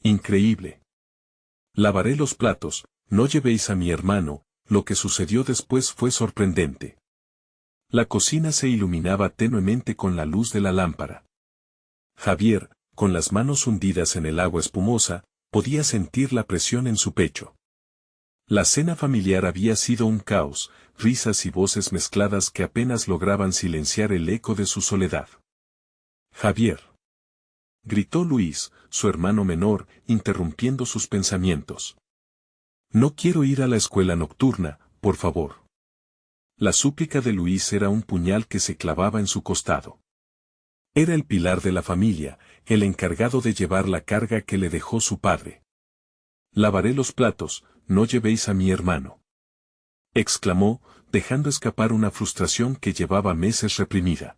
Increíble. Lavaré los platos, no llevéis a mi hermano. Lo que sucedió después fue sorprendente. La cocina se iluminaba tenuemente con la luz de la lámpara. Javier, con las manos hundidas en el agua espumosa, podía sentir la presión en su pecho. La cena familiar había sido un caos, risas y voces mezcladas que apenas lograban silenciar el eco de su soledad. Javier. Gritó Luis, su hermano menor, interrumpiendo sus pensamientos. No quiero ir a la escuela nocturna, por favor. La súplica de Luis era un puñal que se clavaba en su costado. Era el pilar de la familia, el encargado de llevar la carga que le dejó su padre. Lavaré los platos, no llevéis a mi hermano. Exclamó, dejando escapar una frustración que llevaba meses reprimida.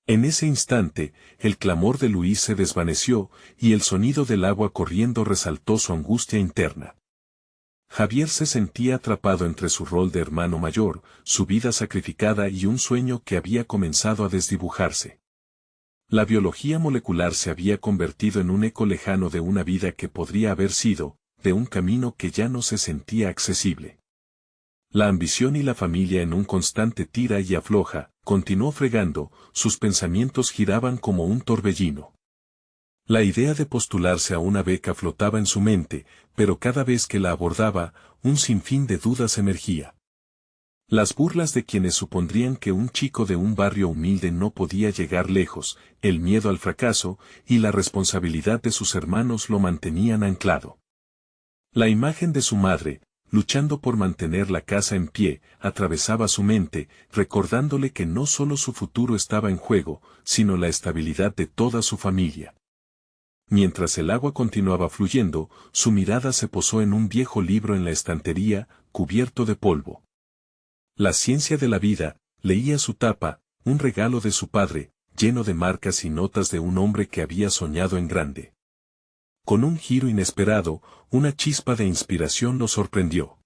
En ese instante, el clamor de Luis se desvaneció, y el sonido del agua corriendo resaltó su angustia interna. Javier se sentía atrapado entre su rol de hermano mayor, su vida sacrificada y un sueño que había comenzado a desdibujarse. La biología molecular se había convertido en un eco lejano de una vida que podría haber sido, de un camino que ya no se sentía accesible. La ambición y la familia en un constante tira y afloja, continuó fregando, sus pensamientos giraban como un torbellino. La idea de postularse a una beca flotaba en su mente, pero cada vez que la abordaba, un sinfín de dudas emergía. Las burlas de quienes supondrían que un chico de un barrio humilde no podía llegar lejos, el miedo al fracaso, y la responsabilidad de sus hermanos lo mantenían anclado. La imagen de su madre, luchando por mantener la casa en pie, atravesaba su mente, recordándole que no solo su futuro estaba en juego, sino la estabilidad de toda su familia. Mientras el agua continuaba fluyendo, su mirada se posó en un viejo libro en la estantería, cubierto de polvo. La ciencia de la vida, leía su tapa, un regalo de su padre, lleno de marcas y notas de un hombre que había soñado en grande. Con un giro inesperado, una chispa de inspiración lo sorprendió.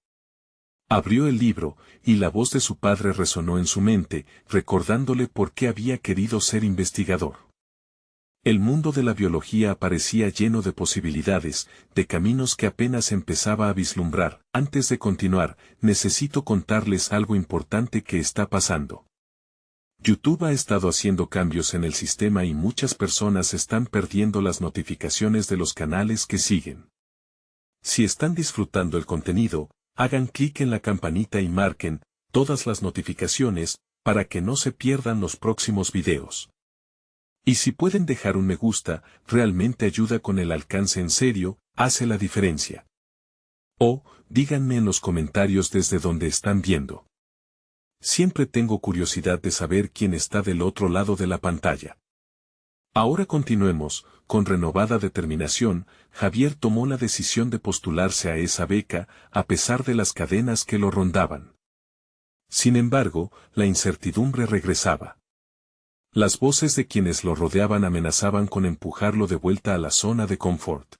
Abrió el libro, y la voz de su padre resonó en su mente, recordándole por qué había querido ser investigador. El mundo de la biología aparecía lleno de posibilidades, de caminos que apenas empezaba a vislumbrar. Antes de continuar, necesito contarles algo importante que está pasando. YouTube ha estado haciendo cambios en el sistema y muchas personas están perdiendo las notificaciones de los canales que siguen. Si están disfrutando el contenido, hagan clic en la campanita y marquen todas las notificaciones para que no se pierdan los próximos videos. Y si pueden dejar un me gusta, realmente ayuda con el alcance en serio, hace la diferencia. O, díganme en los comentarios desde donde están viendo. Siempre tengo curiosidad de saber quién está del otro lado de la pantalla. Ahora continuemos, con renovada determinación, Javier tomó la decisión de postularse a esa beca, a pesar de las cadenas que lo rondaban. Sin embargo, la incertidumbre regresaba. Las voces de quienes lo rodeaban amenazaban con empujarlo de vuelta a la zona de confort.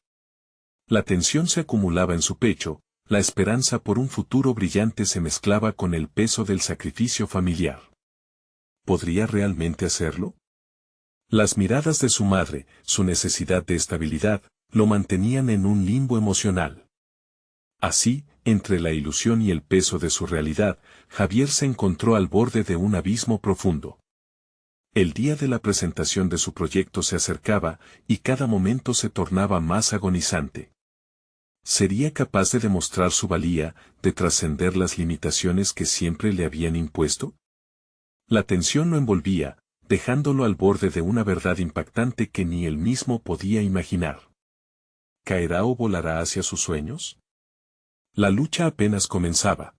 La tensión se acumulaba en su pecho, la esperanza por un futuro brillante se mezclaba con el peso del sacrificio familiar. ¿Podría realmente hacerlo? Las miradas de su madre, su necesidad de estabilidad, lo mantenían en un limbo emocional. Así, entre la ilusión y el peso de su realidad, Javier se encontró al borde de un abismo profundo. El día de la presentación de su proyecto se acercaba, y cada momento se tornaba más agonizante. ¿Sería capaz de demostrar su valía, de trascender las limitaciones que siempre le habían impuesto? La tensión lo envolvía, dejándolo al borde de una verdad impactante que ni él mismo podía imaginar. ¿Caerá o volará hacia sus sueños? La lucha apenas comenzaba.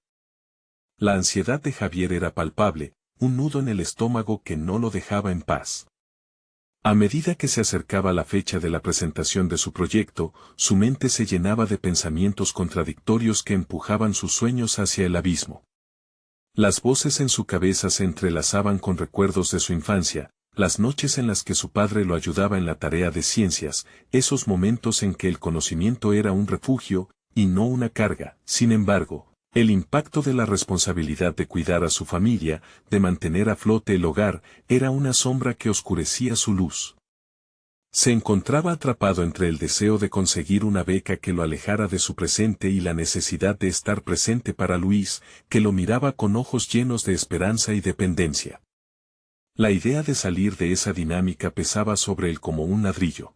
La ansiedad de Javier era palpable, un nudo en el estómago que no lo dejaba en paz. A medida que se acercaba la fecha de la presentación de su proyecto, su mente se llenaba de pensamientos contradictorios que empujaban sus sueños hacia el abismo. Las voces en su cabeza se entrelazaban con recuerdos de su infancia, las noches en las que su padre lo ayudaba en la tarea de ciencias, esos momentos en que el conocimiento era un refugio, y no una carga. Sin embargo, el impacto de la responsabilidad de cuidar a su familia, de mantener a flote el hogar, era una sombra que oscurecía su luz. Se encontraba atrapado entre el deseo de conseguir una beca que lo alejara de su presente y la necesidad de estar presente para Luis, que lo miraba con ojos llenos de esperanza y dependencia. La idea de salir de esa dinámica pesaba sobre él como un ladrillo.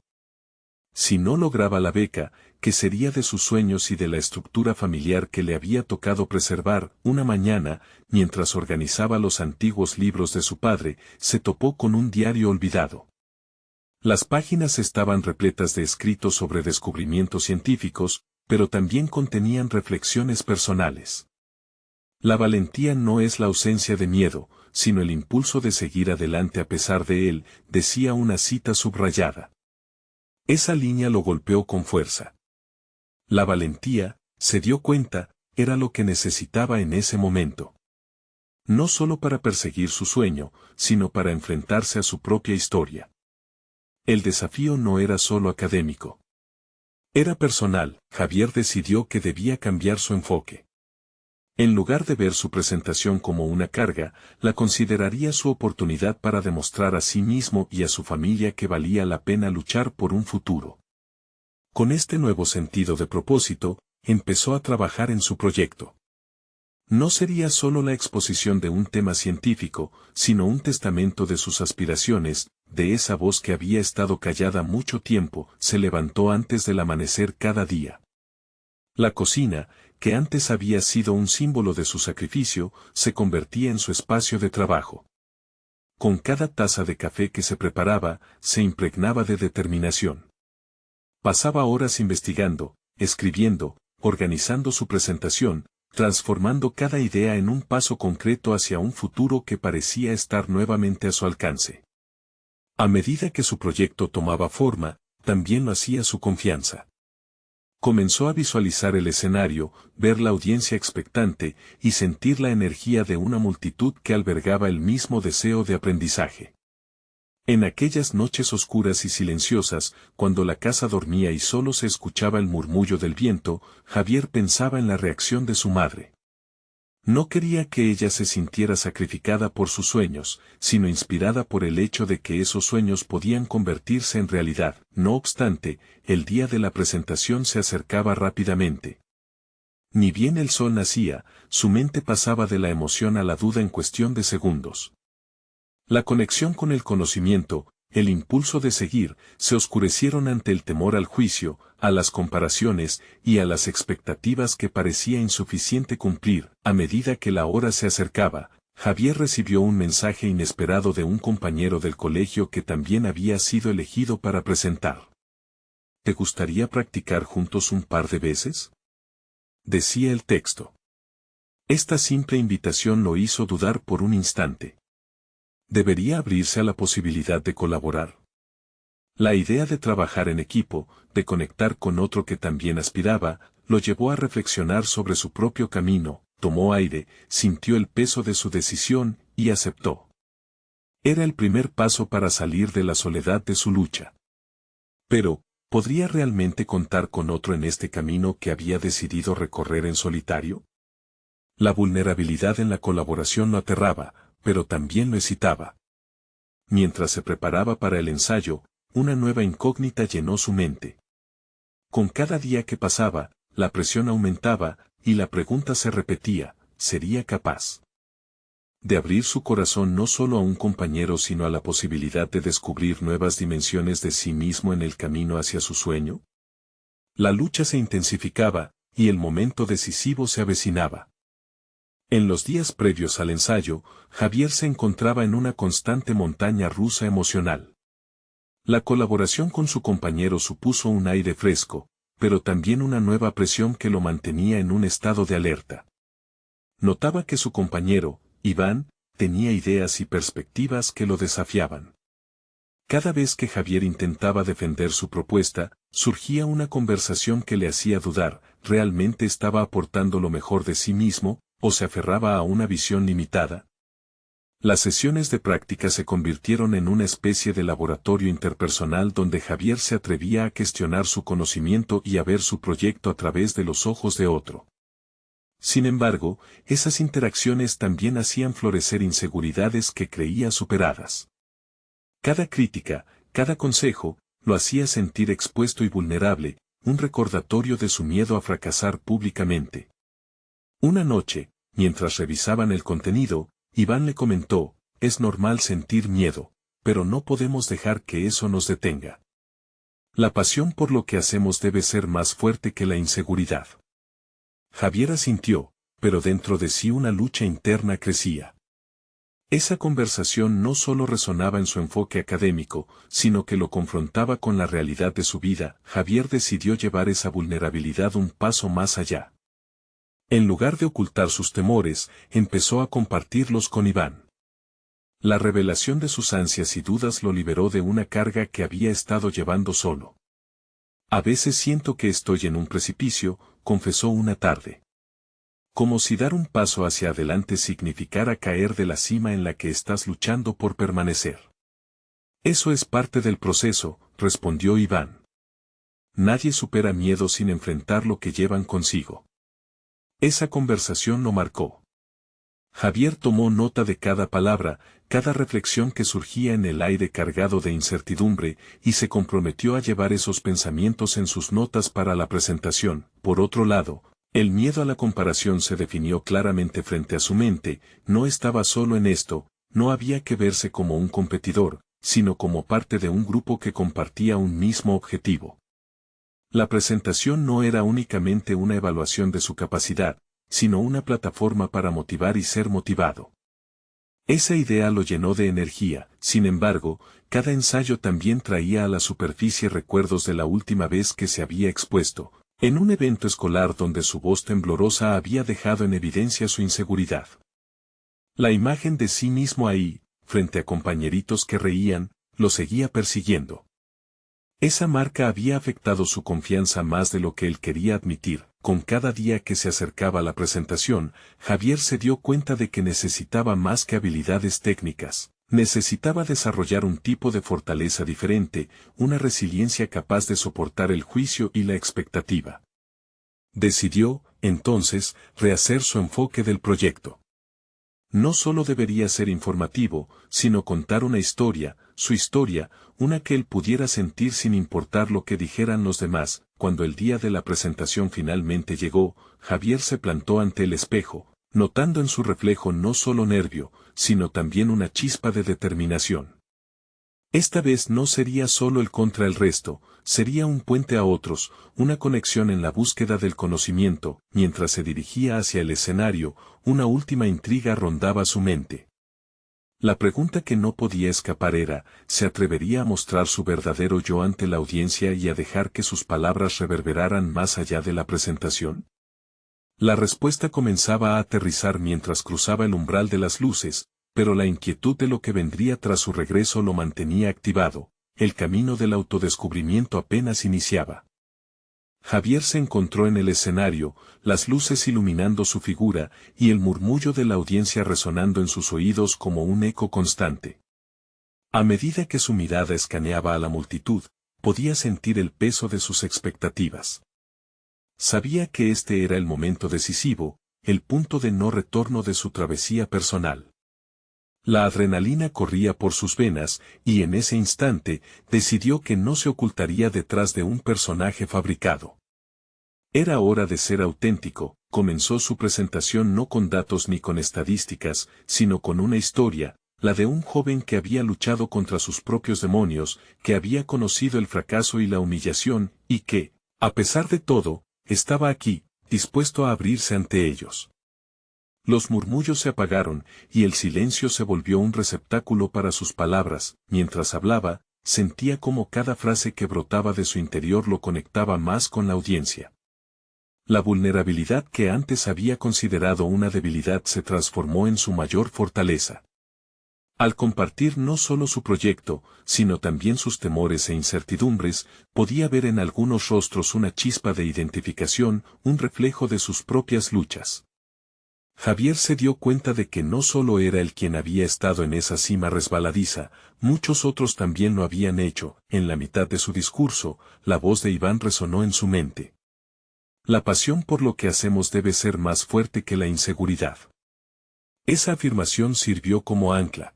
Si no lograba la beca, ¿qué sería de sus sueños y de la estructura familiar que le había tocado preservar? Una mañana, mientras organizaba los antiguos libros de su padre, se topó con un diario olvidado. Las páginas estaban repletas de escritos sobre descubrimientos científicos, pero también contenían reflexiones personales. La valentía no es la ausencia de miedo, sino el impulso de seguir adelante a pesar de él, decía una cita subrayada. Esa línea lo golpeó con fuerza. La valentía, se dio cuenta, era lo que necesitaba en ese momento. No solo para perseguir su sueño, sino para enfrentarse a su propia historia. El desafío no era solo académico. Era personal. Javier decidió que debía cambiar su enfoque. En lugar de ver su presentación como una carga, la consideraría su oportunidad para demostrar a sí mismo y a su familia que valía la pena luchar por un futuro. Con este nuevo sentido de propósito, empezó a trabajar en su proyecto. No sería solo la exposición de un tema científico, sino un testamento de sus aspiraciones. De esa voz que había estado callada mucho tiempo, se levantó antes del amanecer cada día. La cocina, que antes había sido un símbolo de su sacrificio, se convertía en su espacio de trabajo. Con cada taza de café que se preparaba, se impregnaba de determinación. Pasaba horas investigando, escribiendo, organizando su presentación, transformando cada idea en un paso concreto hacia un futuro que parecía estar nuevamente a su alcance. A medida que su proyecto tomaba forma, también lo hacía su confianza. Comenzó a visualizar el escenario, ver la audiencia expectante y sentir la energía de una multitud que albergaba el mismo deseo de aprendizaje. En aquellas noches oscuras y silenciosas, cuando la casa dormía y solo se escuchaba el murmullo del viento, Javier pensaba en la reacción de su madre. No quería que ella se sintiera sacrificada por sus sueños, sino inspirada por el hecho de que esos sueños podían convertirse en realidad. No obstante, el día de la presentación se acercaba rápidamente. Ni bien el sol nacía, su mente pasaba de la emoción a la duda en cuestión de segundos. La conexión con el conocimiento, el impulso de seguir, se oscurecieron ante el temor al juicio, a las comparaciones y a las expectativas que parecía insuficiente cumplir. A medida que la hora se acercaba, Javier recibió un mensaje inesperado de un compañero del colegio que también había sido elegido para presentar. ¿Te gustaría practicar juntos un par de veces?, decía el texto. Esta simple invitación lo hizo dudar por un instante. ¿Debería abrirse a la posibilidad de colaborar? La idea de trabajar en equipo, de conectar con otro que también aspiraba, lo llevó a reflexionar sobre su propio camino, tomó aire, sintió el peso de su decisión, y aceptó. Era el primer paso para salir de la soledad de su lucha. Pero, ¿podría realmente contar con otro en este camino que había decidido recorrer en solitario? La vulnerabilidad en la colaboración lo aterraba, pero también lo excitaba. Mientras se preparaba para el ensayo, una nueva incógnita llenó su mente. Con cada día que pasaba, la presión aumentaba, y la pregunta se repetía: ¿sería capaz de abrir su corazón no solo a un compañero sino a la posibilidad de descubrir nuevas dimensiones de sí mismo en el camino hacia su sueño? La lucha se intensificaba, y el momento decisivo se avecinaba. En los días previos al ensayo, Javier se encontraba en una constante montaña rusa emocional. La colaboración con su compañero supuso un aire fresco, pero también una nueva presión que lo mantenía en un estado de alerta. Notaba que su compañero, Iván, tenía ideas y perspectivas que lo desafiaban. Cada vez que Javier intentaba defender su propuesta, surgía una conversación que le hacía dudar: ¿realmente estaba aportando lo mejor de sí mismo, o se aferraba a una visión limitada? Las sesiones de práctica se convirtieron en una especie de laboratorio interpersonal donde Javier se atrevía a cuestionar su conocimiento y a ver su proyecto a través de los ojos de otro. Sin embargo, esas interacciones también hacían florecer inseguridades que creía superadas. Cada crítica, cada consejo, lo hacía sentir expuesto y vulnerable, un recordatorio de su miedo a fracasar públicamente. Una noche, mientras revisaban el contenido, Iván le comentó, es normal sentir miedo, pero no podemos dejar que eso nos detenga. La pasión por lo que hacemos debe ser más fuerte que la inseguridad. Javier asintió, pero dentro de sí una lucha interna crecía. Esa conversación no solo resonaba en su enfoque académico, sino que lo confrontaba con la realidad de su vida. Javier decidió llevar esa vulnerabilidad un paso más allá. En lugar de ocultar sus temores, empezó a compartirlos con Iván. La revelación de sus ansias y dudas lo liberó de una carga que había estado llevando solo. A veces siento que estoy en un precipicio, confesó una tarde. Como si dar un paso hacia adelante significara caer de la cima en la que estás luchando por permanecer. Eso es parte del proceso, respondió Iván. Nadie supera miedo sin enfrentar lo que llevan consigo. Esa conversación lo marcó. Javier tomó nota de cada palabra, cada reflexión que surgía en el aire cargado de incertidumbre, y se comprometió a llevar esos pensamientos en sus notas para la presentación. Por otro lado, el miedo a la comparación se definió claramente frente a su mente. No estaba solo en esto, no había que verse como un competidor, sino como parte de un grupo que compartía un mismo objetivo. La presentación no era únicamente una evaluación de su capacidad, sino una plataforma para motivar y ser motivado. Esa idea lo llenó de energía. Sin embargo, cada ensayo también traía a la superficie recuerdos de la última vez que se había expuesto, en un evento escolar donde su voz temblorosa había dejado en evidencia su inseguridad. La imagen de sí mismo ahí, frente a compañeritos que reían, lo seguía persiguiendo. Esa marca había afectado su confianza más de lo que él quería admitir. Con cada día que se acercaba a la presentación, Javier se dio cuenta de que necesitaba más que habilidades técnicas. Necesitaba desarrollar un tipo de fortaleza diferente, una resiliencia capaz de soportar el juicio y la expectativa. Decidió, entonces, rehacer su enfoque del proyecto. No solo debería ser informativo, sino contar una historia, su historia, una que él pudiera sentir sin importar lo que dijeran los demás. Cuando el día de la presentación finalmente llegó, Javier se plantó ante el espejo, notando en su reflejo no solo nervio, sino también una chispa de determinación. Esta vez no sería solo el contra el resto, sería un puente a otros, una conexión en la búsqueda del conocimiento. Mientras se dirigía hacia el escenario, una última intriga rondaba su mente. La pregunta que no podía escapar era, ¿se atrevería a mostrar su verdadero yo ante la audiencia y a dejar que sus palabras reverberaran más allá de la presentación? La respuesta comenzaba a aterrizar mientras cruzaba el umbral de las luces, pero la inquietud de lo que vendría tras su regreso lo mantenía activado. El camino del autodescubrimiento apenas iniciaba. Javier se encontró en el escenario, las luces iluminando su figura, y el murmullo de la audiencia resonando en sus oídos como un eco constante. A medida que su mirada escaneaba a la multitud, podía sentir el peso de sus expectativas. Sabía que este era el momento decisivo, el punto de no retorno de su travesía personal. La adrenalina corría por sus venas, y en ese instante, decidió que no se ocultaría detrás de un personaje fabricado. Era hora de ser auténtico. Comenzó su presentación no con datos ni con estadísticas, sino con una historia, la de un joven que había luchado contra sus propios demonios, que había conocido el fracaso y la humillación, y que, a pesar de todo, estaba aquí, dispuesto a abrirse ante ellos. Los murmullos se apagaron, y el silencio se volvió un receptáculo para sus palabras. Mientras hablaba, sentía como cada frase que brotaba de su interior lo conectaba más con la audiencia. La vulnerabilidad que antes había considerado una debilidad se transformó en su mayor fortaleza. Al compartir no solo su proyecto, sino también sus temores e incertidumbres, podía ver en algunos rostros una chispa de identificación, un reflejo de sus propias luchas. Javier se dio cuenta de que no solo era él quien había estado en esa cima resbaladiza, muchos otros también lo habían hecho. En la mitad de su discurso, la voz de Iván resonó en su mente. La pasión por lo que hacemos debe ser más fuerte que la inseguridad. Esa afirmación sirvió como ancla.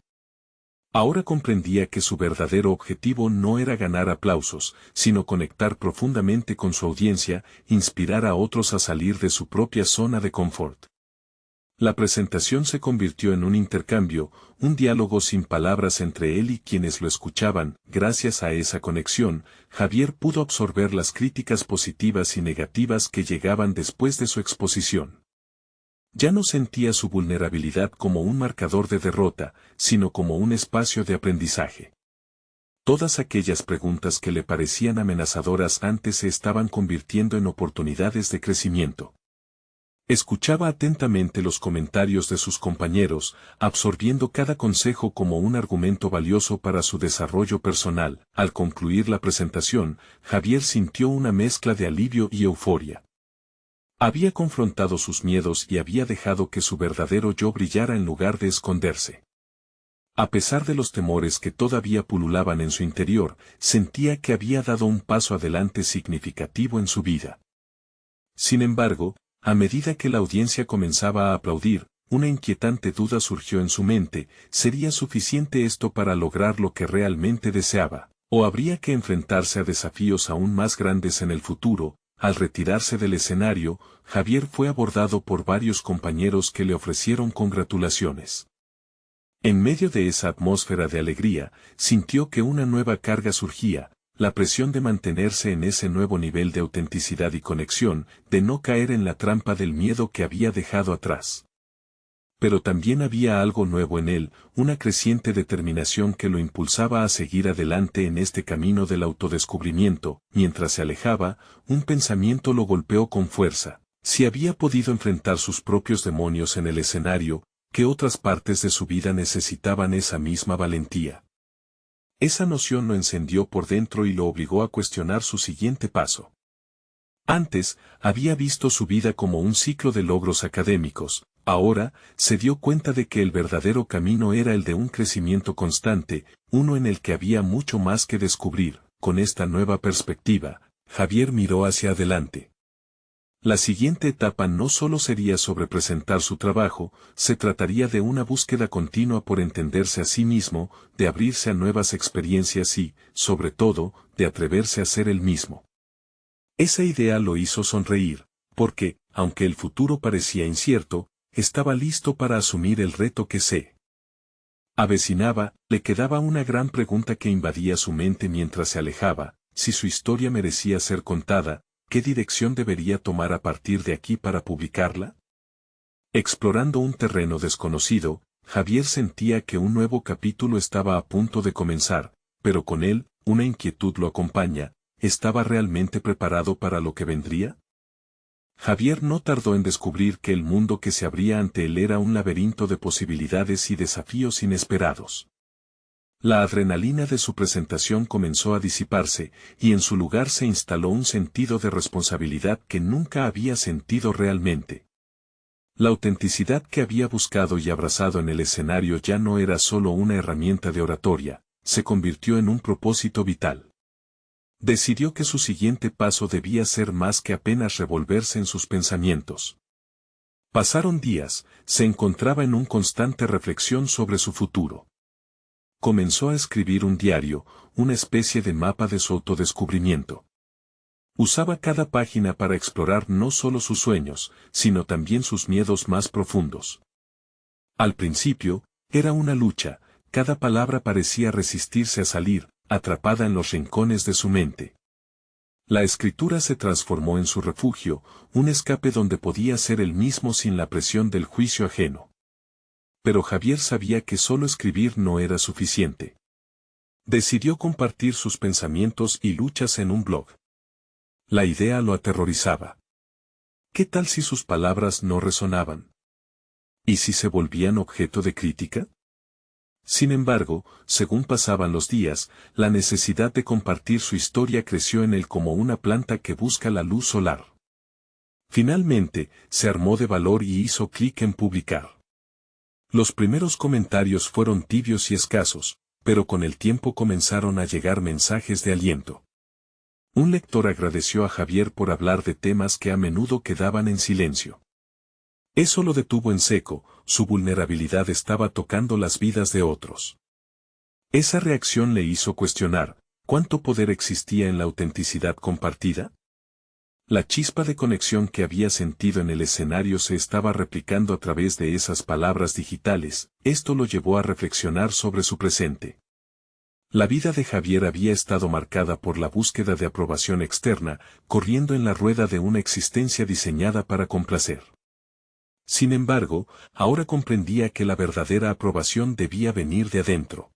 Ahora comprendía que su verdadero objetivo no era ganar aplausos, sino conectar profundamente con su audiencia, inspirar a otros a salir de su propia zona de confort. La presentación se convirtió en un intercambio, un diálogo sin palabras entre él y quienes lo escuchaban. Gracias a esa conexión, Javier pudo absorber las críticas positivas y negativas que llegaban después de su exposición. Ya no sentía su vulnerabilidad como un marcador de derrota, sino como un espacio de aprendizaje. Todas aquellas preguntas que le parecían amenazadoras antes se estaban convirtiendo en oportunidades de crecimiento. Escuchaba atentamente los comentarios de sus compañeros, absorbiendo cada consejo como un argumento valioso para su desarrollo personal. Al concluir la presentación, Javier sintió una mezcla de alivio y euforia. Había confrontado sus miedos y había dejado que su verdadero yo brillara en lugar de esconderse. A pesar de los temores que todavía pululaban en su interior, sentía que había dado un paso adelante significativo en su vida. Sin embargo, a medida que la audiencia comenzaba a aplaudir, una inquietante duda surgió en su mente: ¿sería suficiente esto para lograr lo que realmente deseaba? ¿O habría que enfrentarse a desafíos aún más grandes en el futuro? Al retirarse del escenario, Javier fue abordado por varios compañeros que le ofrecieron congratulaciones. En medio de esa atmósfera de alegría, sintió que una nueva carga surgía, la presión de mantenerse en ese nuevo nivel de autenticidad y conexión, de no caer en la trampa del miedo que había dejado atrás. Pero también había algo nuevo en él, una creciente determinación que lo impulsaba a seguir adelante en este camino del autodescubrimiento. Mientras se alejaba, un pensamiento lo golpeó con fuerza. Si había podido enfrentar sus propios demonios en el escenario, ¿qué otras partes de su vida necesitaban esa misma valentía? Esa noción lo encendió por dentro y lo obligó a cuestionar su siguiente paso. Antes, había visto su vida como un ciclo de logros académicos. Ahora, se dio cuenta de que el verdadero camino era el de un crecimiento constante, uno en el que había mucho más que descubrir. Con esta nueva perspectiva, Javier miró hacia adelante. La siguiente etapa no solo sería sobre presentar su trabajo, se trataría de una búsqueda continua por entenderse a sí mismo, de abrirse a nuevas experiencias y, sobre todo, de atreverse a ser él mismo. Esa idea lo hizo sonreír, porque, aunque el futuro parecía incierto, estaba listo para asumir el reto que se avecinaba. Le quedaba una gran pregunta que invadía su mente mientras se alejaba: si su historia merecía ser contada, ¿qué dirección debería tomar a partir de aquí para publicarla? Explorando un terreno desconocido, Javier sentía que un nuevo capítulo estaba a punto de comenzar, pero con él, una inquietud lo acompaña: ¿estaba realmente preparado para lo que vendría? Javier no tardó en descubrir que el mundo que se abría ante él era un laberinto de posibilidades y desafíos inesperados. La adrenalina de su presentación comenzó a disiparse, y en su lugar se instaló un sentido de responsabilidad que nunca había sentido realmente. La autenticidad que había buscado y abrazado en el escenario ya no era solo una herramienta de oratoria, se convirtió en un propósito vital. Decidió que su siguiente paso debía ser más que apenas revolverse en sus pensamientos. Pasaron días, se encontraba en una constante reflexión sobre su futuro. Comenzó a escribir un diario, una especie de mapa de su autodescubrimiento. Usaba cada página para explorar no solo sus sueños, sino también sus miedos más profundos. Al principio, era una lucha, cada palabra parecía resistirse a salir, atrapada en los rincones de su mente. La escritura se transformó en su refugio, un escape donde podía ser él mismo sin la presión del juicio ajeno. Pero Javier sabía que solo escribir no era suficiente. Decidió compartir sus pensamientos y luchas en un blog. La idea lo aterrorizaba. ¿Qué tal si sus palabras no resonaban? ¿Y si se volvían objeto de crítica? Sin embargo, según pasaban los días, la necesidad de compartir su historia creció en él como una planta que busca la luz solar. Finalmente, se armó de valor y hizo clic en publicar. Los primeros comentarios fueron tibios y escasos, pero con el tiempo comenzaron a llegar mensajes de aliento. Un lector agradeció a Javier por hablar de temas que a menudo quedaban en silencio. Eso lo detuvo en seco, su vulnerabilidad estaba tocando las vidas de otros. Esa reacción le hizo cuestionar, ¿cuánto poder existía en la autenticidad compartida? La chispa de conexión que había sentido en el escenario se estaba replicando a través de esas palabras digitales. Esto lo llevó a reflexionar sobre su presente. La vida de Javier había estado marcada por la búsqueda de aprobación externa, corriendo en la rueda de una existencia diseñada para complacer. Sin embargo, ahora comprendía que la verdadera aprobación debía venir de adentro.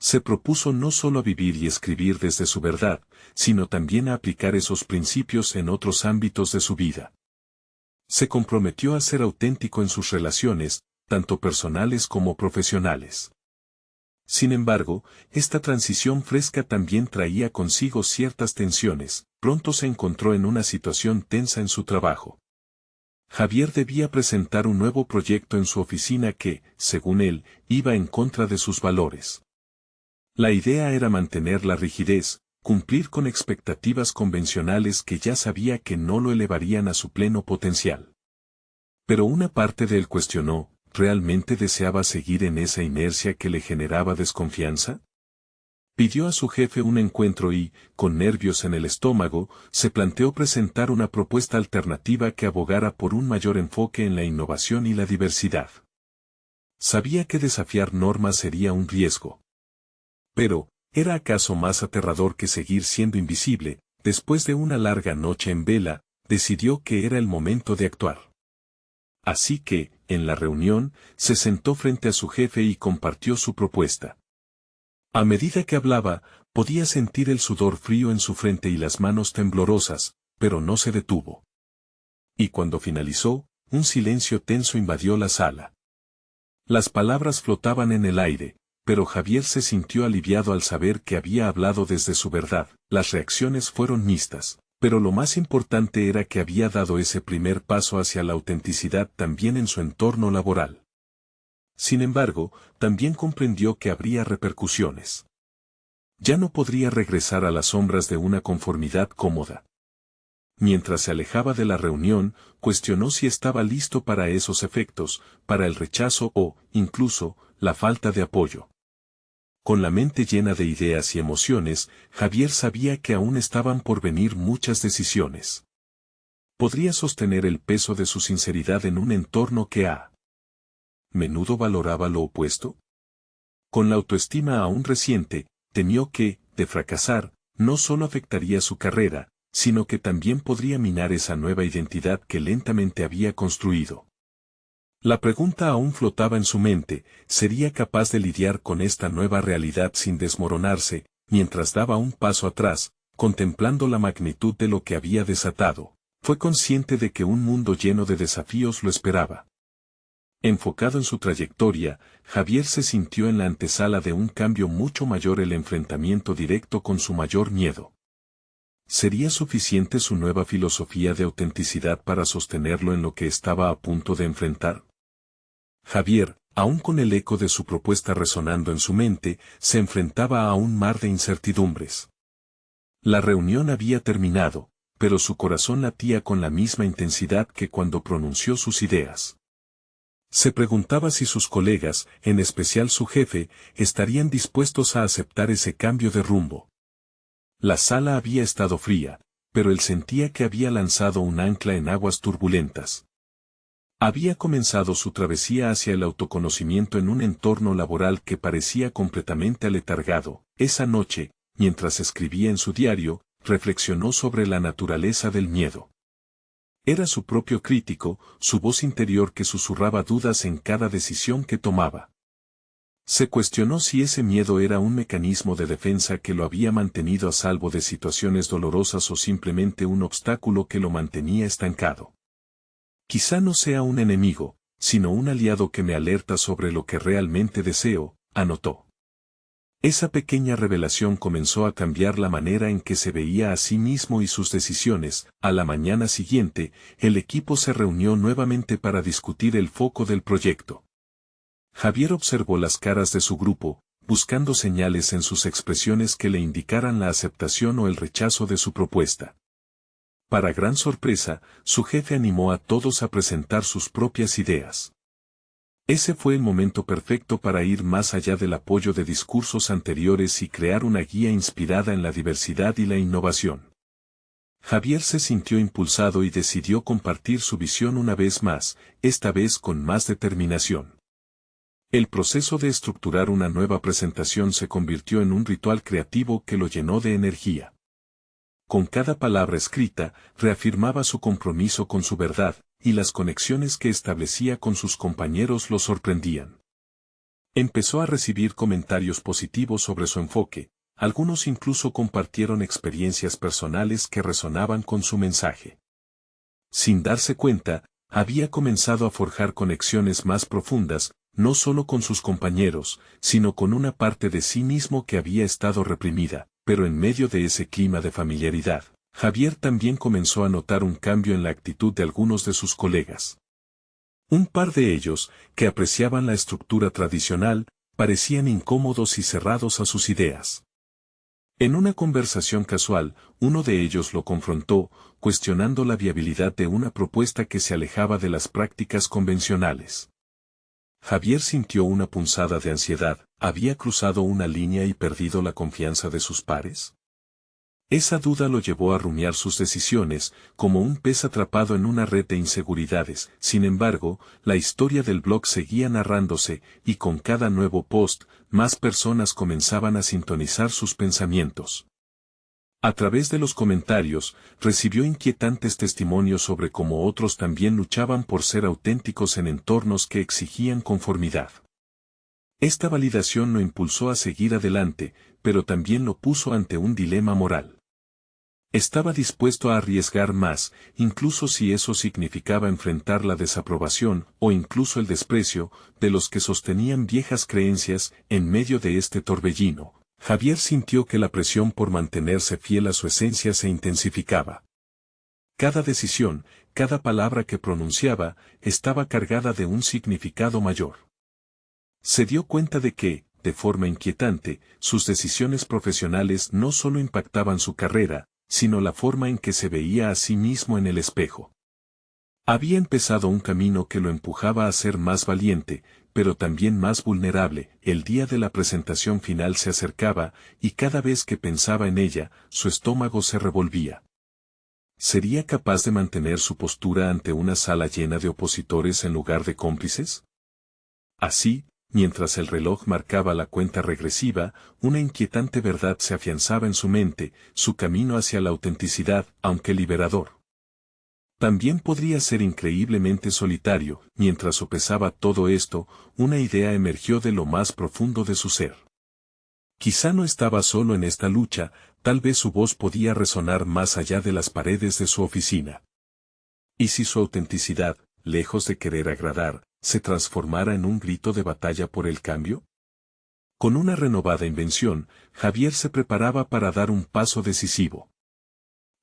Se propuso no solo a vivir y escribir desde su verdad, sino también a aplicar esos principios en otros ámbitos de su vida. Se comprometió a ser auténtico en sus relaciones, tanto personales como profesionales. Sin embargo, esta transición fresca también traía consigo ciertas tensiones. Pronto se encontró en una situación tensa en su trabajo. Javier debía presentar un nuevo proyecto en su oficina que, según él, iba en contra de sus valores. La idea era mantener la rigidez, cumplir con expectativas convencionales que ya sabía que no lo elevarían a su pleno potencial. Pero una parte de él cuestionó, ¿realmente deseaba seguir en esa inercia que le generaba desconfianza? Pidió a su jefe un encuentro y, con nervios en el estómago, se planteó presentar una propuesta alternativa que abogara por un mayor enfoque en la innovación y la diversidad. Sabía que desafiar normas sería un riesgo. Pero, ¿era acaso más aterrador que seguir siendo invisible? Después de una larga noche en vela, decidió que era el momento de actuar. Así que, en la reunión, se sentó frente a su jefe y compartió su propuesta. A medida que hablaba, podía sentir el sudor frío en su frente y las manos temblorosas, pero no se detuvo. Y cuando finalizó, un silencio tenso invadió la sala. Las palabras flotaban en el aire, pero Javier se sintió aliviado al saber que había hablado desde su verdad. Las reacciones fueron mixtas, pero lo más importante era que había dado ese primer paso hacia la autenticidad también en su entorno laboral. Sin embargo, también comprendió que habría repercusiones. Ya no podría regresar a las sombras de una conformidad cómoda. Mientras se alejaba de la reunión, cuestionó si estaba listo para esos efectos, para el rechazo o, incluso, la falta de apoyo. Con la mente llena de ideas y emociones, Javier sabía que aún estaban por venir muchas decisiones. ¿Podría sostener el peso de su sinceridad en un entorno que a menudo valoraba lo opuesto? Con la autoestima aún reciente, temió que, de fracasar, no solo afectaría su carrera, sino que también podría minar esa nueva identidad que lentamente había construido. La pregunta aún flotaba en su mente, ¿sería capaz de lidiar con esta nueva realidad sin desmoronarse? Mientras daba un paso atrás, contemplando la magnitud de lo que había desatado, fue consciente de que un mundo lleno de desafíos lo esperaba. Enfocado en su trayectoria, Javier se sintió en la antesala de un cambio mucho mayor, el enfrentamiento directo con su mayor miedo. ¿Sería suficiente su nueva filosofía de autenticidad para sostenerlo en lo que estaba a punto de enfrentar? Javier, aún con el eco de su propuesta resonando en su mente, se enfrentaba a un mar de incertidumbres. La reunión había terminado, pero su corazón latía con la misma intensidad que cuando pronunció sus ideas. Se preguntaba si sus colegas, en especial su jefe, estarían dispuestos a aceptar ese cambio de rumbo. La sala había estado fría, pero él sentía que había lanzado un ancla en aguas turbulentas. Había comenzado su travesía hacia el autoconocimiento en un entorno laboral que parecía completamente aletargado. Esa noche, mientras escribía en su diario, reflexionó sobre la naturaleza del miedo. Era su propio crítico, su voz interior que susurraba dudas en cada decisión que tomaba. Se cuestionó si ese miedo era un mecanismo de defensa que lo había mantenido a salvo de situaciones dolorosas o simplemente un obstáculo que lo mantenía estancado. Quizá no sea un enemigo, sino un aliado que me alerta sobre lo que realmente deseo, anotó. Esa pequeña revelación comenzó a cambiar la manera en que se veía a sí mismo y sus decisiones. A la mañana siguiente, el equipo se reunió nuevamente para discutir el foco del proyecto. Javier observó las caras de su grupo, buscando señales en sus expresiones que le indicaran la aceptación o el rechazo de su propuesta. Para gran sorpresa, su jefe animó a todos a presentar sus propias ideas. Ese fue el momento perfecto para ir más allá del apoyo de discursos anteriores y crear una guía inspirada en la diversidad y la innovación. Javier se sintió impulsado y decidió compartir su visión una vez más, esta vez con más determinación. El proceso de estructurar una nueva presentación se convirtió en un ritual creativo que lo llenó de energía. Con cada palabra escrita, reafirmaba su compromiso con su verdad, y las conexiones que establecía con sus compañeros lo sorprendían. Empezó a recibir comentarios positivos sobre su enfoque, algunos incluso compartieron experiencias personales que resonaban con su mensaje. Sin darse cuenta, había comenzado a forjar conexiones más profundas, no solo con sus compañeros, sino con una parte de sí mismo que había estado reprimida, pero en medio de ese clima de familiaridad, Javier también comenzó a notar un cambio en la actitud de algunos de sus colegas. Un par de ellos, que apreciaban la estructura tradicional, parecían incómodos y cerrados a sus ideas. En una conversación casual, uno de ellos lo confrontó, cuestionando la viabilidad de una propuesta que se alejaba de las prácticas convencionales. Javier sintió una punzada de ansiedad, ¿había cruzado una línea y perdido la confianza de sus pares? Esa duda lo llevó a rumiar sus decisiones, como un pez atrapado en una red de inseguridades. Sin embargo, la historia del blog seguía narrándose, y con cada nuevo post, más personas comenzaban a sintonizar sus pensamientos. A través de los comentarios, recibió inquietantes testimonios sobre cómo otros también luchaban por ser auténticos en entornos que exigían conformidad. Esta validación lo impulsó a seguir adelante, pero también lo puso ante un dilema moral. Estaba dispuesto a arriesgar más, incluso si eso significaba enfrentar la desaprobación, o incluso el desprecio, de los que sostenían viejas creencias. En medio de este torbellino, Javier sintió que la presión por mantenerse fiel a su esencia se intensificaba. Cada decisión, cada palabra que pronunciaba, estaba cargada de un significado mayor. Se dio cuenta de que, de forma inquietante, sus decisiones profesionales no solo impactaban su carrera, sino la forma en que se veía a sí mismo en el espejo. Había empezado un camino que lo empujaba a ser más valiente, pero también más vulnerable. El día de la presentación final se acercaba, y cada vez que pensaba en ella, su estómago se revolvía. ¿Sería capaz de mantener su postura ante una sala llena de opositores en lugar de cómplices? Así, mientras el reloj marcaba la cuenta regresiva, una inquietante verdad se afianzaba en su mente, su camino hacia la autenticidad, aunque liberador. También podría ser increíblemente solitario. Mientras sopesaba todo esto, una idea emergió de lo más profundo de su ser. Quizá no estaba solo en esta lucha, tal vez su voz podía resonar más allá de las paredes de su oficina. ¿Y si su autenticidad, lejos de querer agradar, se transformara en un grito de batalla por el cambio? Con una renovada invención, Javier se preparaba para dar un paso decisivo.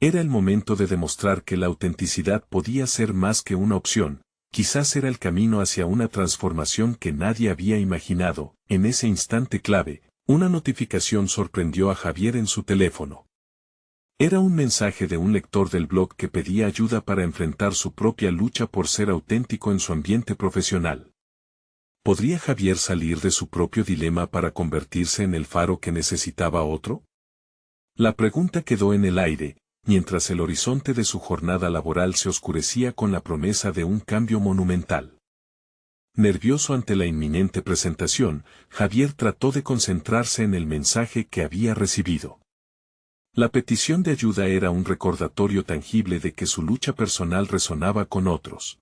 Era el momento de demostrar que la autenticidad podía ser más que una opción, quizás era el camino hacia una transformación que nadie había imaginado. En ese instante clave, una notificación sorprendió a Javier en su teléfono. Era un mensaje de un lector del blog que pedía ayuda para enfrentar su propia lucha por ser auténtico en su ambiente profesional. ¿Podría Javier salir de su propio dilema para convertirse en el faro que necesitaba otro? La pregunta quedó en el aire, mientras el horizonte de su jornada laboral se oscurecía con la promesa de un cambio monumental. Nervioso ante la inminente presentación, Javier trató de concentrarse en el mensaje que había recibido. La petición de ayuda era un recordatorio tangible de que su lucha personal resonaba con otros.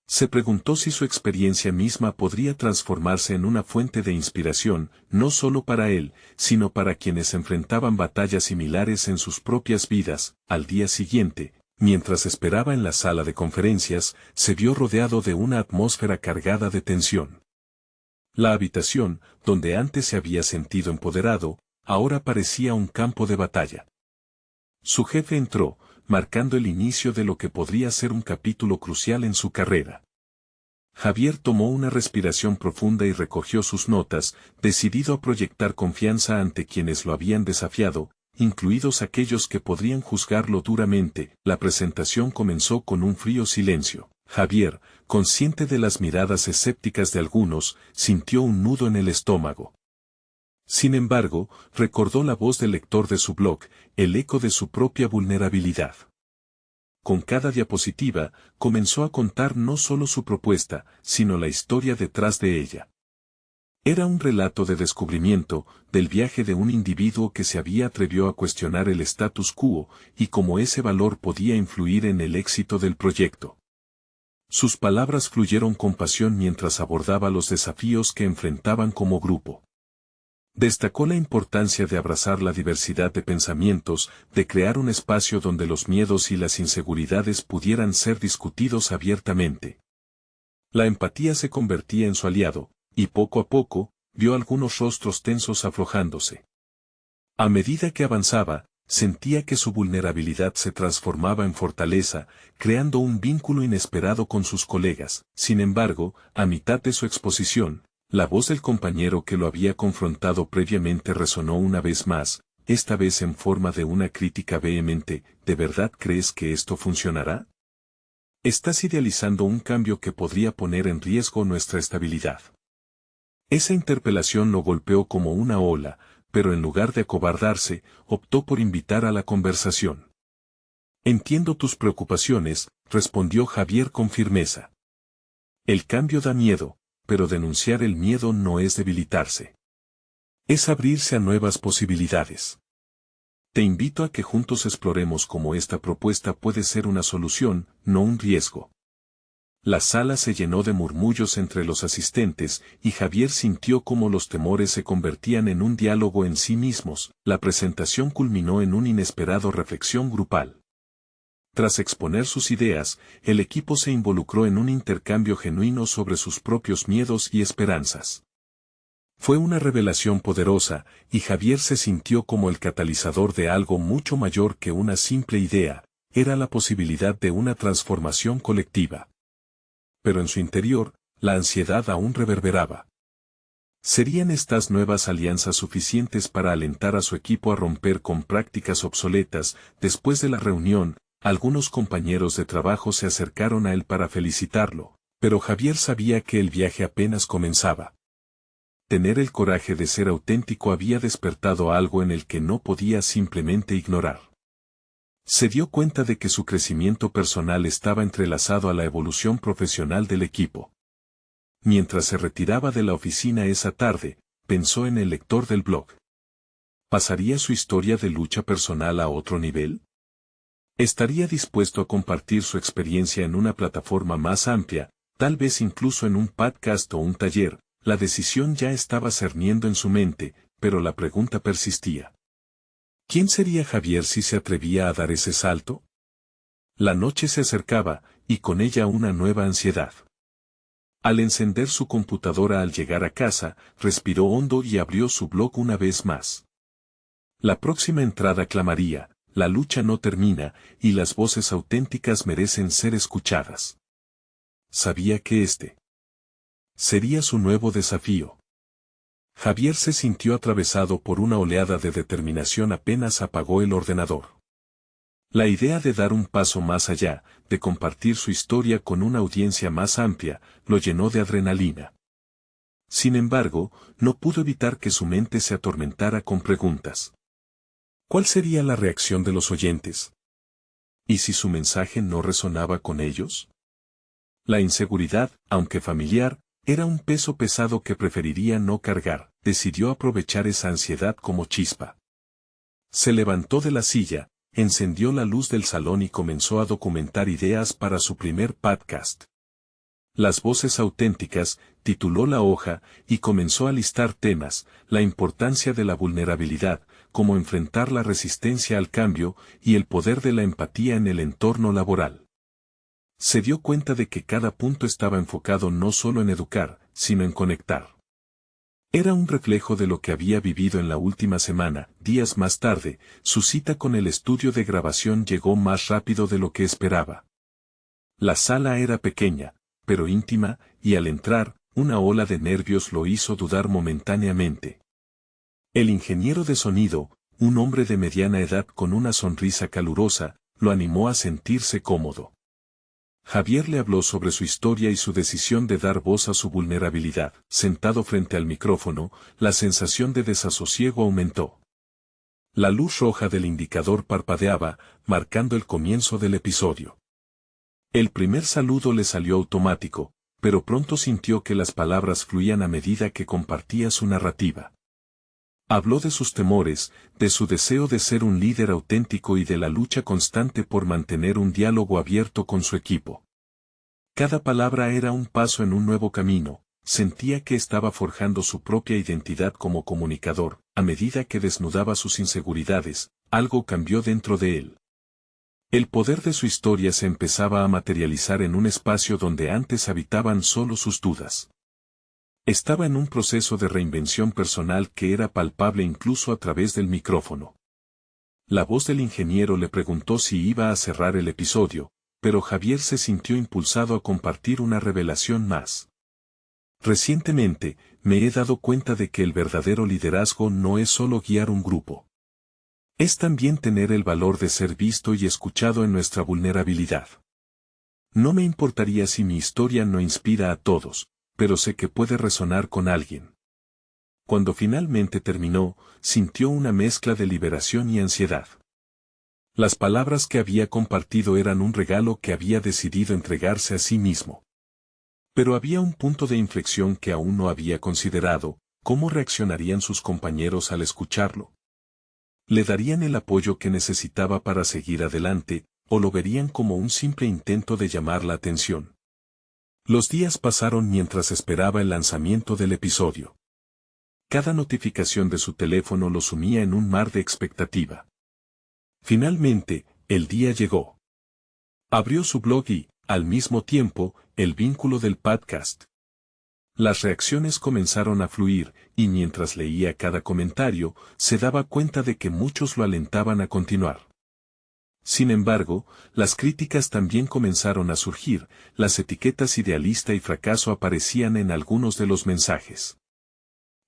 Se preguntó si su experiencia misma podría transformarse en una fuente de inspiración, no solo para él, sino para quienes enfrentaban batallas similares en sus propias vidas. Al día siguiente, mientras esperaba en la sala de conferencias, se vio rodeado de una atmósfera cargada de tensión. La habitación, donde antes se había sentido empoderado, ahora parecía un campo de batalla. Su jefe entró, marcando el inicio de lo que podría ser un capítulo crucial en su carrera. Javier tomó una respiración profunda y recogió sus notas, decidido a proyectar confianza ante quienes lo habían desafiado, incluidos aquellos que podrían juzgarlo duramente. La presentación comenzó con un frío silencio. Javier, consciente de las miradas escépticas de algunos, sintió un nudo en el estómago. Sin embargo, recordó la voz del lector de su blog, el eco de su propia vulnerabilidad. Con cada diapositiva, comenzó a contar no solo su propuesta, sino la historia detrás de ella. Era un relato de descubrimiento, del viaje de un individuo que se atrevió a cuestionar el status quo, y cómo ese valor podía influir en el éxito del proyecto. Sus palabras fluyeron con pasión mientras abordaba los desafíos que enfrentaban como grupo. Destacó la importancia de abrazar la diversidad de pensamientos, de crear un espacio donde los miedos y las inseguridades pudieran ser discutidos abiertamente. La empatía se convertía en su aliado, y poco a poco, vio algunos rostros tensos aflojándose. A medida que avanzaba, sentía que su vulnerabilidad se transformaba en fortaleza, creando un vínculo inesperado con sus colegas. Sin embargo, a mitad de su exposición, la voz del compañero que lo había confrontado previamente resonó una vez más, esta vez en forma de una crítica vehemente. ¿De verdad crees que esto funcionará? Estás idealizando un cambio que podría poner en riesgo nuestra estabilidad. Esa interpelación lo golpeó como una ola, pero en lugar de acobardarse, optó por invitar a la conversación. Entiendo tus preocupaciones, respondió Javier con firmeza. El cambio da miedo, pero denunciar el miedo no es debilitarse. Es abrirse a nuevas posibilidades. Te invito a que juntos exploremos cómo esta propuesta puede ser una solución, no un riesgo. La sala se llenó de murmullos entre los asistentes, y Javier sintió cómo los temores se convertían en un diálogo en sí mismos. La presentación culminó en una inesperada reflexión grupal. Tras exponer sus ideas, el equipo se involucró en un intercambio genuino sobre sus propios miedos y esperanzas. Fue una revelación poderosa, y Javier se sintió como el catalizador de algo mucho mayor que una simple idea, era la posibilidad de una transformación colectiva. Pero en su interior, la ansiedad aún reverberaba. ¿Serían estas nuevas alianzas suficientes para alentar a su equipo a romper con prácticas obsoletas? Después de la reunión, algunos compañeros de trabajo se acercaron a él para felicitarlo, pero Javier sabía que el viaje apenas comenzaba. Tener el coraje de ser auténtico había despertado algo en el que no podía simplemente ignorar. Se dio cuenta de que su crecimiento personal estaba entrelazado a la evolución profesional del equipo. Mientras se retiraba de la oficina esa tarde, pensó en el lector del blog. ¿Pasaría su historia de lucha personal a otro nivel? ¿Estaría dispuesto a compartir su experiencia en una plataforma más amplia, tal vez incluso en un podcast o un taller? La decisión ya estaba cerniendo en su mente, pero la pregunta persistía. ¿Quién sería Javier si se atrevía a dar ese salto? La noche se acercaba, y con ella una nueva ansiedad. Al encender su computadora al llegar a casa, respiró hondo y abrió su blog una vez más. La próxima entrada clamaría: la lucha no termina, y las voces auténticas merecen ser escuchadas. Sabía que este sería su nuevo desafío. Javier se sintió atravesado por una oleada de determinación apenas apagó el ordenador. La idea de dar un paso más allá, de compartir su historia con una audiencia más amplia, lo llenó de adrenalina. Sin embargo, no pudo evitar que su mente se atormentara con preguntas. ¿Cuál sería la reacción de los oyentes? ¿Y si su mensaje no resonaba con ellos? La inseguridad, aunque familiar, era un peso pesado que preferiría no cargar. Decidió aprovechar esa ansiedad como chispa. Se levantó de la silla, encendió la luz del salón y comenzó a documentar ideas para su primer podcast. Las voces auténticas, tituló la hoja, y comenzó a listar temas: la importancia de la vulnerabilidad, cómo enfrentar la resistencia al cambio, y el poder de la empatía en el entorno laboral. Se dio cuenta de que cada punto estaba enfocado no solo en educar, sino en conectar. Era un reflejo de lo que había vivido en la última semana. Días más tarde, su cita con el estudio de grabación llegó más rápido de lo que esperaba. La sala era pequeña, pero íntima, y al entrar, una ola de nervios lo hizo dudar momentáneamente. El ingeniero de sonido, un hombre de mediana edad con una sonrisa calurosa, lo animó a sentirse cómodo. Javier le habló sobre su historia y su decisión de dar voz a su vulnerabilidad. Sentado frente al micrófono, la sensación de desasosiego aumentó. La luz roja del indicador parpadeaba, marcando el comienzo del episodio. El primer saludo le salió automático, pero pronto sintió que las palabras fluían a medida que compartía su narrativa. Habló de sus temores, de su deseo de ser un líder auténtico y de la lucha constante por mantener un diálogo abierto con su equipo. Cada palabra era un paso en un nuevo camino. Sentía que estaba forjando su propia identidad como comunicador. A medida que desnudaba sus inseguridades, algo cambió dentro de él. El poder de su historia se empezaba a materializar en un espacio donde antes habitaban solo sus dudas. Estaba en un proceso de reinvención personal que era palpable incluso a través del micrófono. La voz del ingeniero le preguntó si iba a cerrar el episodio, pero Javier se sintió impulsado a compartir una revelación más. Recientemente, me he dado cuenta de que el verdadero liderazgo no es solo guiar un grupo. Es también tener el valor de ser visto y escuchado en nuestra vulnerabilidad. No me importaría si mi historia no inspira a todos, pero sé que puede resonar con alguien. Cuando finalmente terminó, sintió una mezcla de liberación y ansiedad. Las palabras que había compartido eran un regalo que había decidido entregarse a sí mismo. Pero había un punto de inflexión que aún no había considerado: ¿cómo reaccionarían sus compañeros al escucharlo? ¿Le darían el apoyo que necesitaba para seguir adelante, o lo verían como un simple intento de llamar la atención? Los días pasaron mientras esperaba el lanzamiento del episodio. Cada notificación de su teléfono lo sumía en un mar de expectativa. Finalmente, el día llegó. Abrió su blog y, al mismo tiempo, el vínculo del podcast. Las reacciones comenzaron a fluir, y mientras leía cada comentario, se daba cuenta de que muchos lo alentaban a continuar. Sin embargo, las críticas también comenzaron a surgir. Las etiquetas idealista y fracaso aparecían en algunos de los mensajes.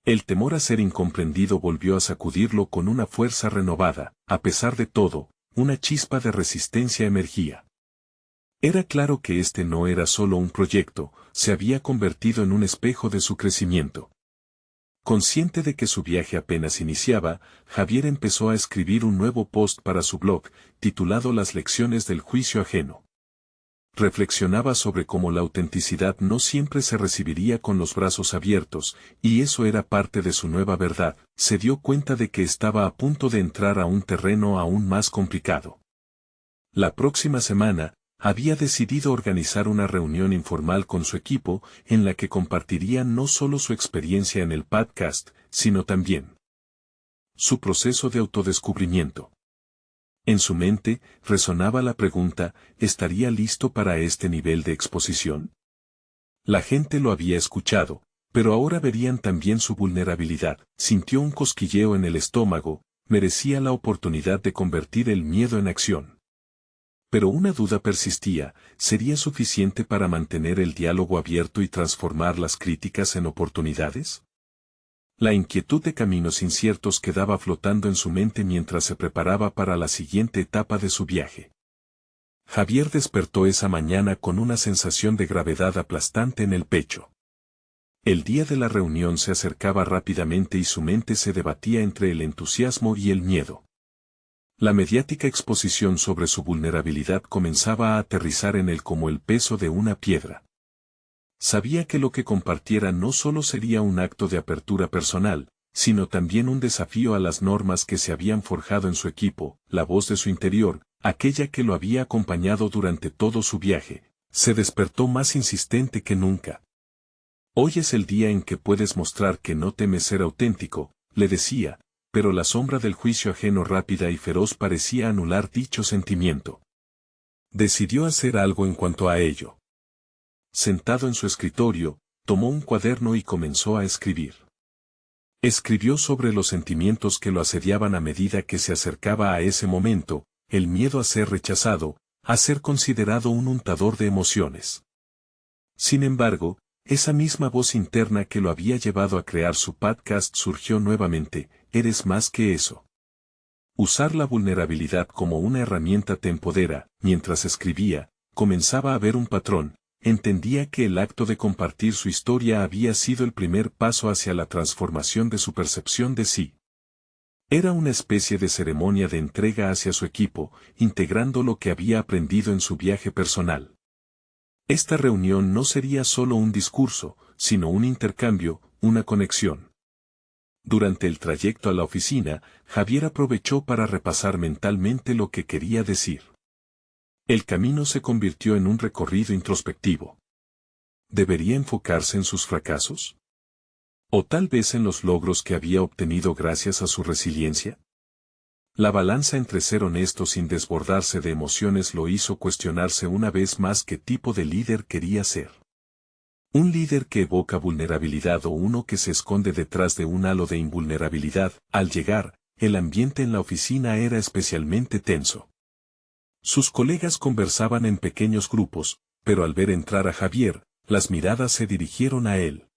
El temor a ser incomprendido volvió a sacudirlo con una fuerza renovada. A pesar de todo, una chispa de resistencia emergía. Era claro que este no era solo un proyecto, se había convertido en un espejo de su crecimiento. Consciente de que su viaje apenas iniciaba, Javier empezó a escribir un nuevo post para su blog, titulado Las lecciones del juicio ajeno. Reflexionaba sobre cómo la autenticidad no siempre se recibiría con los brazos abiertos, y eso era parte de su nueva verdad. Se dio cuenta de que estaba a punto de entrar a un terreno aún más complicado. La próxima semana, había decidido organizar una reunión informal con su equipo, en la que compartirían no solo su experiencia en el podcast, sino también su proceso de autodescubrimiento. En su mente, resonaba la pregunta: ¿estaría listo para este nivel de exposición? La gente lo había escuchado, pero ahora verían también su vulnerabilidad. Sintió un cosquilleo en el estómago. Merecía la oportunidad de convertir el miedo en acción. Pero una duda persistía: ¿sería suficiente para mantener el diálogo abierto y transformar las críticas en oportunidades? La inquietud de caminos inciertos quedaba flotando en su mente mientras se preparaba para la siguiente etapa de su viaje. Javier despertó esa mañana con una sensación de gravedad aplastante en el pecho. El día de la reunión se acercaba rápidamente y su mente se debatía entre el entusiasmo y el miedo. La mediática exposición sobre su vulnerabilidad comenzaba a aterrizar en él como el peso de una piedra. Sabía que lo que compartiera no solo sería un acto de apertura personal, sino también un desafío a las normas que se habían forjado en su equipo. La voz de su interior, aquella que lo había acompañado durante todo su viaje, se despertó más insistente que nunca. Hoy es el día en que puedes mostrar que no temes ser auténtico, le decía, pero la sombra del juicio ajeno rápida y feroz parecía anular dicho sentimiento. Decidió hacer algo en cuanto a ello. Sentado en su escritorio, tomó un cuaderno y comenzó a escribir. Escribió sobre los sentimientos que lo asediaban a medida que se acercaba a ese momento: el miedo a ser rechazado, a ser considerado un untador de emociones. Sin embargo, esa misma voz interna que lo había llevado a crear su podcast surgió nuevamente: eres más que eso. Usar la vulnerabilidad como una herramienta te empodera. Mientras escribía, comenzaba a ver un patrón. Entendía que el acto de compartir su historia había sido el primer paso hacia la transformación de su percepción de sí. Era una especie de ceremonia de entrega hacia su equipo, integrando lo que había aprendido en su viaje personal. Esta reunión no sería solo un discurso, sino un intercambio, una conexión. Durante el trayecto a la oficina, Javier aprovechó para repasar mentalmente lo que quería decir. El camino se convirtió en un recorrido introspectivo. ¿Debería enfocarse en sus fracasos? ¿O tal vez en los logros que había obtenido gracias a su resiliencia? La balanza entre ser honesto sin desbordarse de emociones lo hizo cuestionarse una vez más qué tipo de líder quería ser. Un líder que evoca vulnerabilidad o uno que se esconde detrás de un halo de invulnerabilidad. Al llegar, el ambiente en la oficina era especialmente tenso. Sus colegas conversaban en pequeños grupos, pero al ver entrar a Javier, las miradas se dirigieron a él.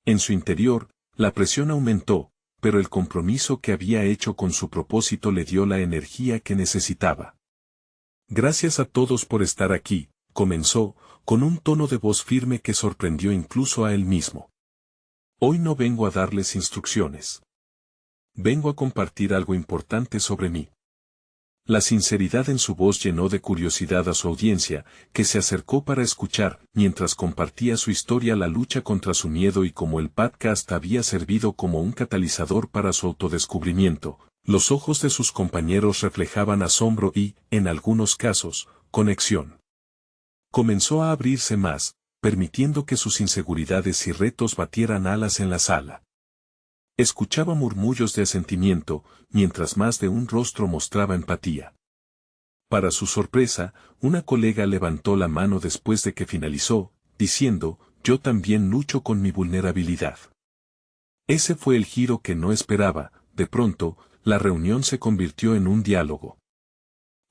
En su interior, la presión aumentó, pero el compromiso que había hecho con su propósito le dio la energía que necesitaba. Gracias a todos por estar aquí, comenzó, con un tono de voz firme que sorprendió incluso a él mismo. Hoy no vengo a darles instrucciones. Vengo a compartir algo importante sobre mí. La sinceridad en su voz llenó de curiosidad a su audiencia, que se acercó para escuchar, mientras compartía su historia, la lucha contra su miedo, y como el podcast había servido como un catalizador para su autodescubrimiento. Los ojos de sus compañeros reflejaban asombro y, en algunos casos, conexión. Comenzó a abrirse más, permitiendo que sus inseguridades y retos batieran alas en la sala. Escuchaba murmullos de asentimiento, mientras más de un rostro mostraba empatía. Para su sorpresa, una colega levantó la mano después de que finalizó, diciendo, «Yo también lucho con mi vulnerabilidad». Ese fue el giro que no esperaba. De pronto, la reunión se convirtió en un diálogo.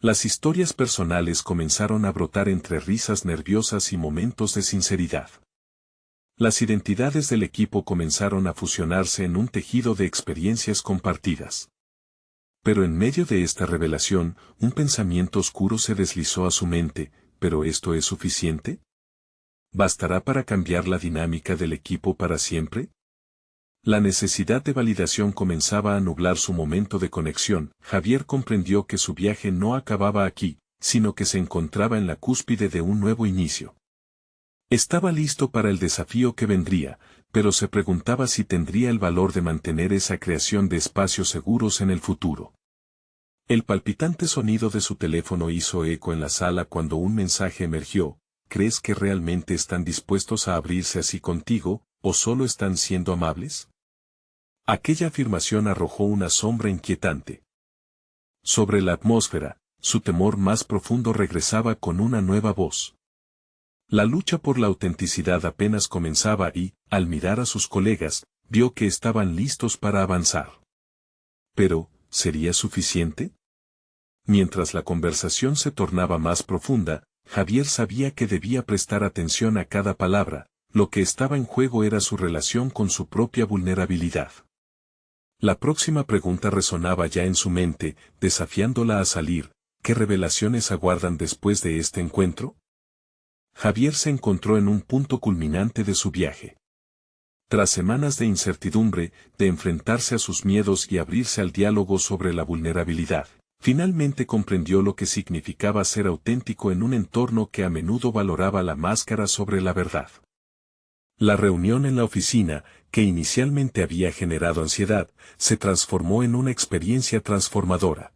Las historias personales comenzaron a brotar entre risas nerviosas y momentos de sinceridad. Las identidades del equipo comenzaron a fusionarse en un tejido de experiencias compartidas. Pero en medio de esta revelación, un pensamiento oscuro se deslizó a su mente. ¿Pero esto es suficiente? ¿Bastará para cambiar la dinámica del equipo para siempre? La necesidad de validación comenzaba a nublar su momento de conexión. Javier comprendió que su viaje no acababa aquí, sino que se encontraba en la cúspide de un nuevo inicio. Estaba listo para el desafío que vendría, pero se preguntaba si tendría el valor de mantener esa creación de espacios seguros en el futuro. El palpitante sonido de su teléfono hizo eco en la sala cuando un mensaje emergió. ¿Crees que realmente están dispuestos a abrirse así contigo, o solo están siendo amables? Aquella afirmación arrojó una sombra inquietante. Sobre la atmósfera, su temor más profundo regresaba con una nueva voz. La lucha por la autenticidad apenas comenzaba y, al mirar a sus colegas, vio que estaban listos para avanzar. Pero, ¿sería suficiente? Mientras la conversación se tornaba más profunda, Javier sabía que debía prestar atención a cada palabra. Lo que estaba en juego era su relación con su propia vulnerabilidad. La próxima pregunta resonaba ya en su mente, desafiándola a salir. ¿Qué revelaciones aguardan después de este encuentro? Javier se encontró en un punto culminante de su viaje. Tras semanas de incertidumbre, de enfrentarse a sus miedos y abrirse al diálogo sobre la vulnerabilidad, finalmente comprendió lo que significaba ser auténtico en un entorno que a menudo valoraba la máscara sobre la verdad. La reunión en la oficina, que inicialmente había generado ansiedad, se transformó en una experiencia transformadora.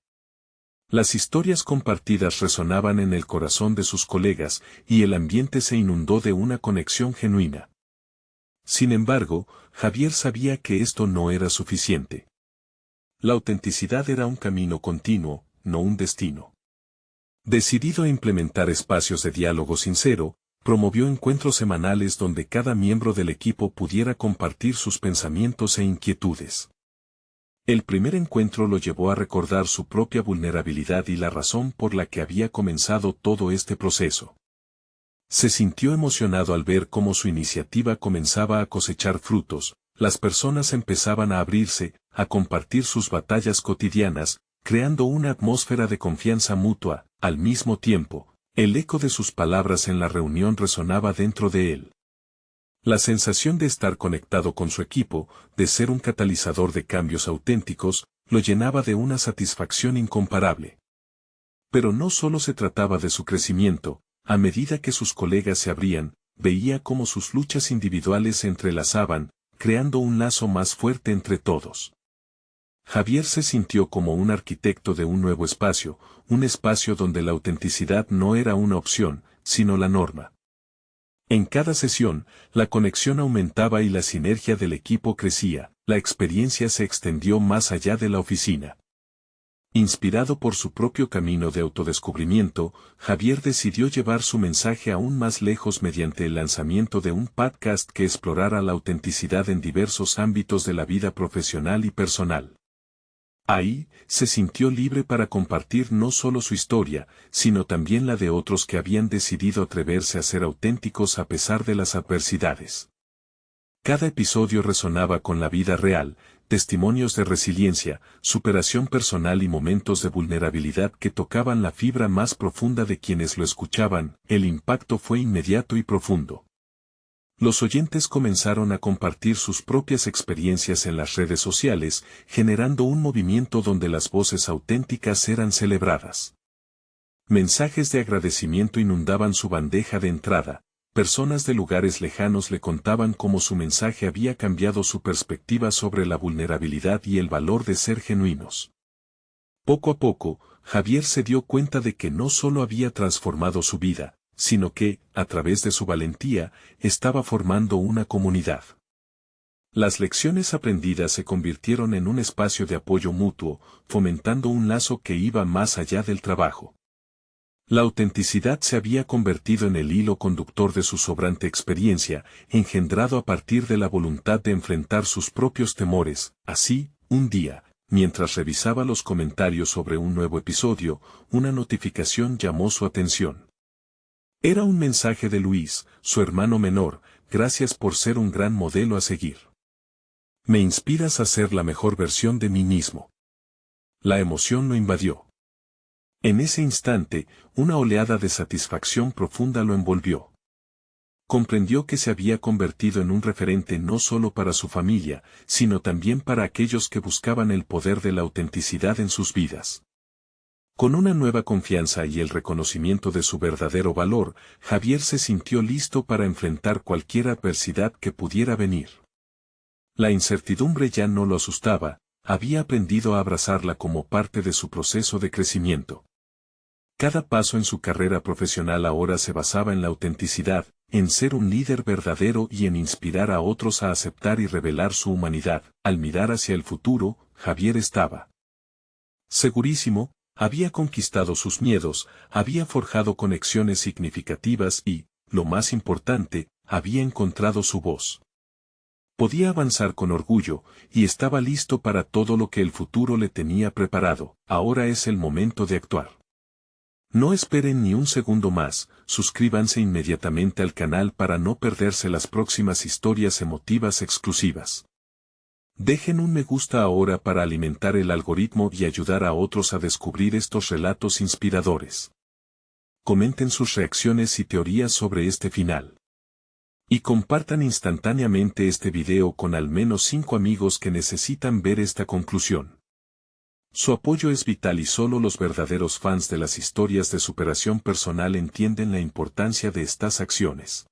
Las historias compartidas resonaban en el corazón de sus colegas, y el ambiente se inundó de una conexión genuina. Sin embargo, Javier sabía que esto no era suficiente. La autenticidad era un camino continuo, no un destino. Decidido a implementar espacios de diálogo sincero, promovió encuentros semanales donde cada miembro del equipo pudiera compartir sus pensamientos e inquietudes. El primer encuentro lo llevó a recordar su propia vulnerabilidad y la razón por la que había comenzado todo este proceso. Se sintió emocionado al ver cómo su iniciativa comenzaba a cosechar frutos. Las personas empezaban a abrirse, a compartir sus batallas cotidianas, creando una atmósfera de confianza mutua. Al mismo tiempo, El eco de sus palabras en la reunión resonaba dentro de él. La sensación de estar conectado con su equipo, de ser un catalizador de cambios auténticos, lo llenaba de una satisfacción incomparable. Pero no solo se trataba de su crecimiento, a medida que sus colegas se abrían, veía cómo sus luchas individuales se entrelazaban, creando un lazo más fuerte entre todos. Javier se sintió como un arquitecto de un nuevo espacio, un espacio donde la autenticidad no era una opción, sino la norma. En cada sesión, la conexión aumentaba y la sinergia del equipo crecía, la experiencia se extendió más allá de la oficina. Inspirado por su propio camino de autodescubrimiento, Javier decidió llevar su mensaje aún más lejos mediante el lanzamiento de un podcast que explorara la autenticidad en diversos ámbitos de la vida profesional y personal. Ahí, se sintió libre para compartir no solo su historia, sino también la de otros que habían decidido atreverse a ser auténticos a pesar de las adversidades. Cada episodio resonaba con la vida real, testimonios de resiliencia, superación personal y momentos de vulnerabilidad que tocaban la fibra más profunda de quienes lo escuchaban. El impacto fue inmediato y profundo. Los oyentes comenzaron a compartir sus propias experiencias en las redes sociales, generando un movimiento donde las voces auténticas eran celebradas. Mensajes de agradecimiento inundaban su bandeja de entrada, personas de lugares lejanos le contaban cómo su mensaje había cambiado su perspectiva sobre la vulnerabilidad y el valor de ser genuinos. Poco a poco, Javier se dio cuenta de que no solo había transformado su vida, sino que, a través de su valentía, estaba formando una comunidad. Las lecciones aprendidas se convirtieron en un espacio de apoyo mutuo, fomentando un lazo que iba más allá del trabajo. La autenticidad se había convertido en el hilo conductor de su sobrante experiencia, engendrado a partir de la voluntad de enfrentar sus propios temores. Así, un día, mientras revisaba los comentarios sobre un nuevo episodio, una notificación llamó su atención. Era un mensaje de Luis, su hermano menor: gracias por ser un gran modelo a seguir. Me inspiras a ser la mejor versión de mí mismo. La emoción lo invadió. En ese instante, una oleada de satisfacción profunda lo envolvió. Comprendió que se había convertido en un referente no solo para su familia, sino también para aquellos que buscaban el poder de la autenticidad en sus vidas. Con una nueva confianza y el reconocimiento de su verdadero valor, Javier se sintió listo para enfrentar cualquier adversidad que pudiera venir. La incertidumbre ya no lo asustaba, había aprendido a abrazarla como parte de su proceso de crecimiento. Cada paso en su carrera profesional ahora se basaba en la autenticidad, en ser un líder verdadero y en inspirar a otros a aceptar y revelar su humanidad. Al mirar hacia el futuro, Javier estaba segurísimo. Había conquistado sus miedos, había forjado conexiones significativas y, lo más importante, había encontrado su voz. Podía avanzar con orgullo, y estaba listo para todo lo que el futuro le tenía preparado. Ahora es el momento de actuar. No esperen ni un segundo más, suscríbanse inmediatamente al canal para no perderse las próximas historias emotivas exclusivas. Dejen un me gusta ahora para alimentar el algoritmo y ayudar a otros a descubrir estos relatos inspiradores. Comenten sus reacciones y teorías sobre este final. Y compartan instantáneamente este video con al menos 5 amigos que necesitan ver esta conclusión. Su apoyo es vital y solo los verdaderos fans de las historias de superación personal entienden la importancia de estas acciones.